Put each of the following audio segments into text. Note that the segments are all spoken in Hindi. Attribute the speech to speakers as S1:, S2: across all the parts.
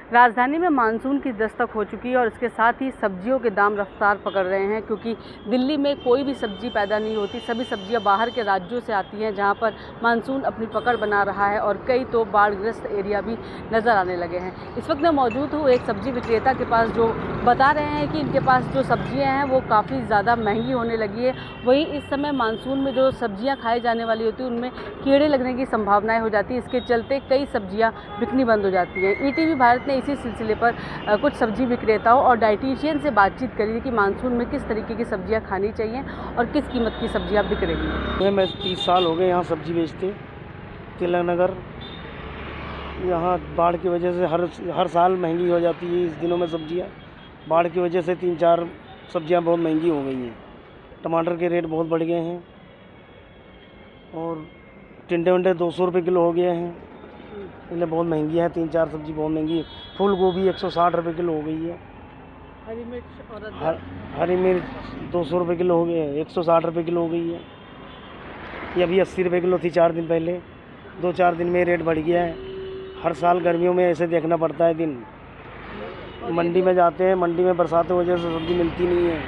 S1: राजधानी में मानसून की दस्तक हो चुकी है और इसके साथ ही सब्जियों के दाम रफ्तार पकड़ रहे हैं, क्योंकि दिल्ली में कोई भी सब्जी पैदा नहीं होती। सभी सब्जियां बाहर के राज्यों से आती हैं, जहां पर मानसून अपनी पकड़ बना रहा है और कई तो बाढ़ग्रस्त एरिया भी नज़र आने लगे हैं। इस वक्त मैं मौजूद हूँ एक सब्जी विक्रेता के पास, जो बता रहे हैं कि इनके पास जो सब्जियाँ हैं वो काफ़ी ज़्यादा महंगी होने लगी है। वहीं इस समय मानसून में जो सब्जियाँ खाई जाने वाली होती हैं उनमें कीड़े लगने की संभावनाएँ हो जाती है। इसके चलते कई सब्जियाँ बिकनी बंद हो जाती हैं। ईटीवी भारत ने इसी सिलसिले पर कुछ सब्जी विक्रेताओं और डाइटिशियन से बातचीत करी कि मानसून में किस तरीके की सब्जियां खानी चाहिए और किस कीमत की सब्जियां बिक रही हैं।
S2: मैं 30 साल हो गए यहाँ सब्जी बेचते। तिलक नगर यहाँ बाढ़ की वजह से हर साल महंगी हो जाती है। इस दिनों में सब्जियाँ बाढ़ की वजह से 3-4 सब्जियाँ बहुत महंगी हो गई हैं। टमाटर के रेट बहुत बढ़ गए हैं और टिंडे वंडे 200 रुपये किलो हो गए हैं। इन्हें बहुत महंगी है, 3-4 सब्जी बहुत महंगी है। फूल गोभी 160 रुपये किलो हो गई है।
S1: हरी मिर्च और
S2: हरी मिर्च 200 रुपये किलो हो गई है, 160 रुपये किलो हो गई है। ये अभी 80 रुपये किलो थी 4 दिन पहले। 2-4 दिन में रेट बढ़ गया है। हर साल गर्मियों में ऐसे देखना पड़ता है दिन। मंडी में जाते हैं, मंडी में बरसात की वजह से सब्ज़ी मिलती नहीं है,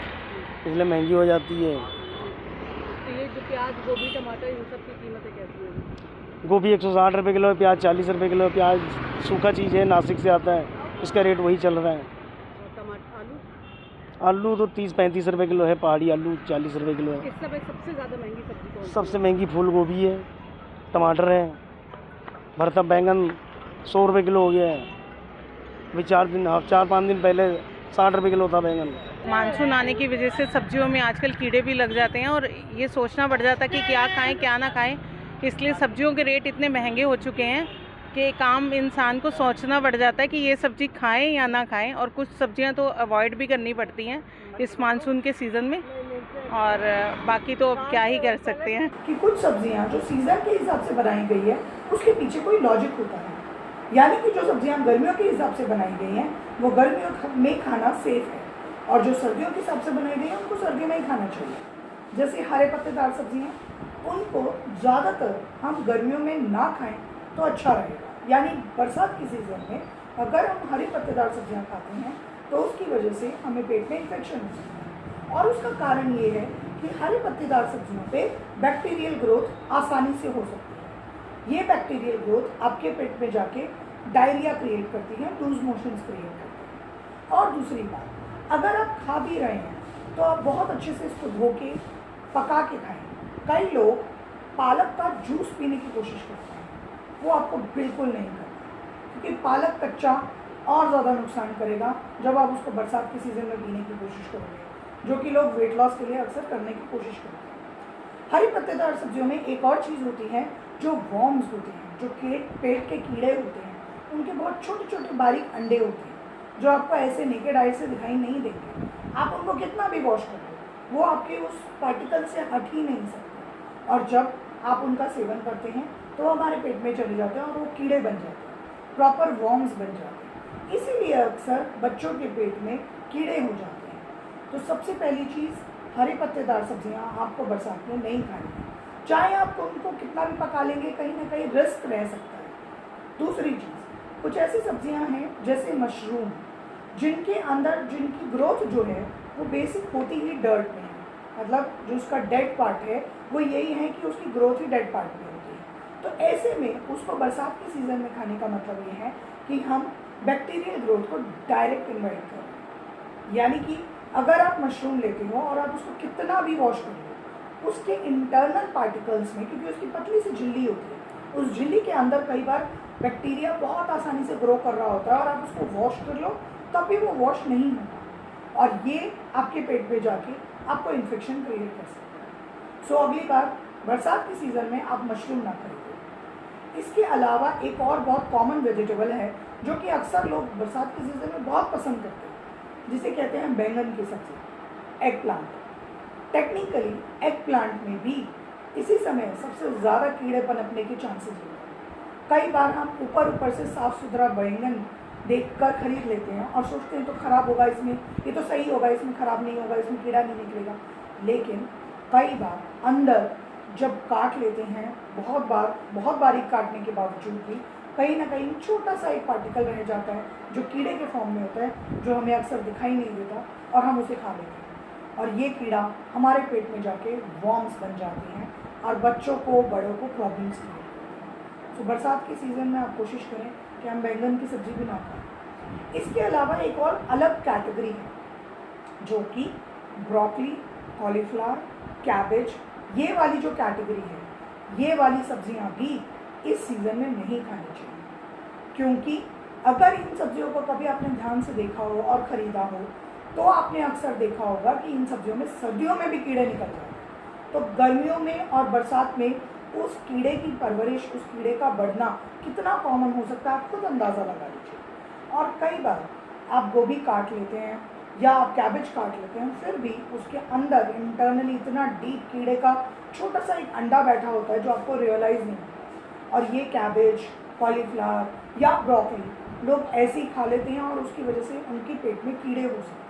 S2: इसलिए महंगी हो जाती है।
S1: तो ये जो प्याज, गोभी, टमाटर, इन सब की कीमतें कैसी हैं?
S2: गोभी 160 रुपये किलो है, प्याज 40 रुपये किलो है। प्याज सूखा चीज़ है, नासिक से आता है, इसका रेट वही चल रहा है।
S1: और टमाटर,
S2: आलू तो 30-35 रुपये किलो है, पहाड़ी आलू 40 रुपये किलो है।
S1: इस समय सबसे ज़्यादा महंगी सब्जी कौन सी है?
S2: सबसे महंगी फूल गोभी है, टमाटर है, भरता बैंगन 100 रुपये किलो हो गया है। अभी 4-5 दिन पहले 60 रुपये किलो था बैंगन।
S3: मानसून आने की वजह से सब्जियों में आजकल कीड़े भी लग जाते हैं और ये सोचना पड़ जाता है कि क्या खाएं क्या ना खाएं। इसलिए सब्जियों के रेट इतने महंगे हो चुके हैं कि एक आम इंसान को सोचना पड़ जाता है कि ये सब्जी खाएं या ना खाएं, और कुछ सब्जियां तो अवॉइड भी करनी पड़ती हैं इस मानसून के सीज़न में। और बाकी तो अब क्या ही कर सकते हैं
S4: कि कुछ सब्जियां जो सीज़न के हिसाब से बनाई गई है उसके पीछे कोई लॉजिक होता है। यानी कि जो सब्जियां गर्मियों के हिसाब से बनाई गई हैं वो गर्मियों में खाना सेफ है, और जो सर्दियों के हिसाब से बनाई गई है उनको सर्दियों में ही खाना चाहिए। जैसे हरे पत्तेदार सब्जियां, उनको ज़्यादातर हम गर्मियों में ना खाएं तो अच्छा रहेगा। यानी बरसात की सीज़न में अगर हम हरी पत्तेदार सब्जियां खाते हैं तो उसकी वजह से हमें पेट में इन्फेक्शन हो सकता है, और उसका कारण ये है कि हरी पत्तेदार सब्जियों पे बैक्टीरियल ग्रोथ आसानी से हो सकती है। ये बैक्टीरियल ग्रोथ आपके पेट में जाके डायरिया क्रिएट करती है, लूज मोशंस क्रिएट करती है। और दूसरी बात, अगर आप खा भी रहे हैं तो आप बहुत अच्छे से इसको धो के पका के खाएं। कई लोग पालक का जूस पीने की कोशिश करते हैं, वो आपको बिल्कुल नहीं करना, क्योंकि पालक कच्चा और ज़्यादा नुकसान करेगा जब आप उसको बरसात के सीज़न में पीने की कोशिश करोगे, जो कि लोग वेट लॉस के लिए अक्सर करने की कोशिश करते हैं। हरी पत्तेदार सब्जियों में एक और चीज़ होती है जो वॉर्म्स होते हैं, जो पेट के कीड़े होते हैं। उनके बहुत छोटे छोटे बारीक अंडे होते हैं जो आपको ऐसे नेकेड आई से दिखाई नहीं देंगे। आप उनको कितना भी वॉश कर लो, वो आपके उस पार्टिकल से हट ही नहीं सकते, और जब आप उनका सेवन करते हैं तो हमारे पेट में चले जाते हैं और वो कीड़े बन जाते हैं, प्रॉपर वॉर्म्स बन जाते हैं। इसीलिए अक्सर बच्चों के पेट में कीड़े हो जाते हैं। तो सबसे पहली चीज़, हरी पत्तेदार सब्जियां आपको बरसात में नहीं खानी है। चाहे आप उनको कितना भी पका लेंगे, कहीं ना कहीं रिस्क रह सकता है। दूसरी चीज़, कुछ ऐसी सब्जियां हैं जैसे मशरूम, जिनके अंदर जिनकी ग्रोथ जो है वो बेसिक होती ही डर्ट में है। मतलब जो उसका डेड पार्ट है वो यही है कि उसकी ग्रोथ ही डेड पार्ट में होती है। तो ऐसे में उसको बरसात के सीज़न में खाने का मतलब ये है कि हम बैक्टीरियल ग्रोथ को डायरेक्ट इन्वाइट कर रहे हैं। यानी कि अगर आप मशरूम लेते हो और आप उसको कितना भी वॉश कर लो, उसके इंटरनल पार्टिकल्स में, क्योंकि उसकी पतली सी झिल्ली होती है, उस झिल्ली के अंदर कई बार बैक्टीरिया बहुत आसानी से ग्रो कर रहा होता है, और आप उसको वॉश कर लो तब भी वो वॉश नहीं होता, और ये आपके पेट में जाके आपको इन्फेक्शन क्रिएट कर सकता है। सो अगली बार बरसात के सीज़न में आप मशरूम ना खरीदें। इसके अलावा एक और बहुत कॉमन वेजिटेबल है जो कि अक्सर लोग बरसात के सीज़न में बहुत पसंद करते हैं, जिसे कहते हैं बैंगन की सब्जी, egg plant. Technically egg plant में भी इसी समय सबसे ज़्यादा कीड़े पनपने के चांसेस होते हैं। कई बार हम ऊपर से साफ़ सुथरा बैंगन देखकर खरीद लेते हैं और सोचते हैं तो ख़राब होगा, इसमें ये तो सही होगा, इसमें ख़राब नहीं होगा, इसमें कीड़ा नहीं निकलेगा। लेकिन कई बार अंदर जब काट लेते हैं, बहुत बारीक काटने के बावजूद भी कहीं ना कहीं छोटा सा एक पार्टिकल रह जाता है जो कीड़े के फॉर्म में होता है, जो हमें अक्सर दिखाई नहीं देता और हम उसे खा लेते हैं, और ये कीड़ा हमारे पेट में जाके वॉर्म्स बन जाते हैं और बच्चों को, बड़ों को प्रॉब्लम्स क्रिएट करते हैं। तो बरसात के सीज़न में आप कोशिश करें कि हम बैंगन की सब्ज़ी भी ना खाएं। इसके अलावा एक और अलग कैटेगरी है जो कि ब्रोकली, कॉलीफ्लावर, कैबेज, ये वाली जो कैटेगरी है, ये वाली सब्जियां भी इस सीज़न में नहीं खानी चाहिए, क्योंकि अगर इन सब्जियों को कभी आपने ध्यान से देखा हो और ख़रीदा हो तो आपने अक्सर देखा होगा कि इन सब्जियों में सर्दियों में भी कीड़े निकल जाते हैं। तो गर्मियों में और बरसात में उस कीड़े की परवरिश, उस कीड़े का बढ़ना कितना कॉमन हो सकता है, आप खुद अंदाज़ा लगा लीजिए। और कई बार आप गोभी काट लेते हैं या आप कैबेज काट लेते हैं, फिर भी उसके अंदर इंटरनली इतना डीप कीड़े का छोटा सा एक अंडा बैठा होता है जो आपको रियलाइज़ नहीं होता। और ये कैबेज, कॉलीफ्लावर या ब्रोकली लोग ऐसे ही खा लेते हैं और उसकी वजह से उनके पेट में कीड़े हो सकते हैं।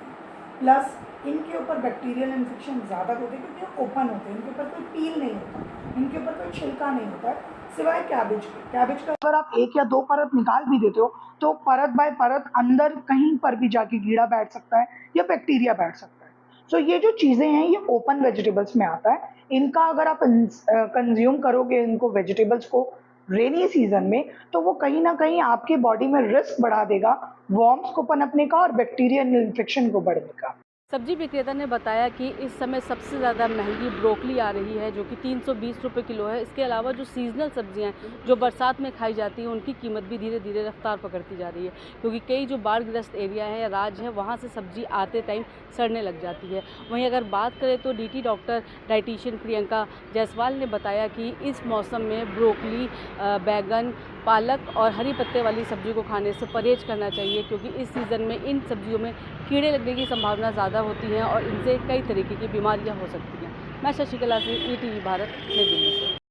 S4: प्लस इनके ऊपर बैक्टीरियल इन्फेक्शन ज़्यादा होते हैं क्योंकि ओपन होते हैं, इनके ऊपर कोई पील नहीं होता, इनके ऊपर कोई छिलका नहीं होता है, सिवाय कैबेज के। कैबेज का अगर आप 1 या 2 परत निकाल भी देते हो तो परत बाय परत अंदर कहीं पर भी जाके कीड़ा बैठ सकता है या बैक्टीरिया बैठ सकता है। सो ये जो चीज़ें हैं ये ओपन वेजिटेबल्स में आता है। इनका अगर आप कंज्यूम करोगे इनको वेजिटेबल्स को रेनी सीजन में, तो वो कहीं ना कहीं आपके बॉडी में रिस्क बढ़ा देगा वॉर्म्स को पनपने का और बैक्टीरियल इन्फेक्शन को बढ़ने का।
S1: सब्जी विक्रेता ने बताया कि इस समय सबसे ज़्यादा महंगी ब्रोकली आ रही है जो कि 320 रुपये किलो है। इसके अलावा जो सीजनल सब्जियां हैं जो बरसात में खाई जाती हैं उनकी कीमत भी धीरे धीरे रफ्तार पकड़ती जा रही है, क्योंकि कई जो बाढ़ग्रस्त एरिया है या राज्य है वहाँ से सब्जी आते टाइम सड़ने लग जाती है। वहीं अगर बात करें तो DT doctor dietitian Priyanka Jaiswal ने बताया कि इस मौसम में ब्रोकली, बैगन, पालक और हरी पत्ते वाली सब्जी को खाने से परहेज करना चाहिए, क्योंकि इस सीज़न में इन सब्जियों में कीड़े लगने की संभावना ज़्यादा होती है और इनसे कई तरीके की बीमारियां हो सकती हैं। मैं शशिकला से ETV भारत, नई दिल्ली से।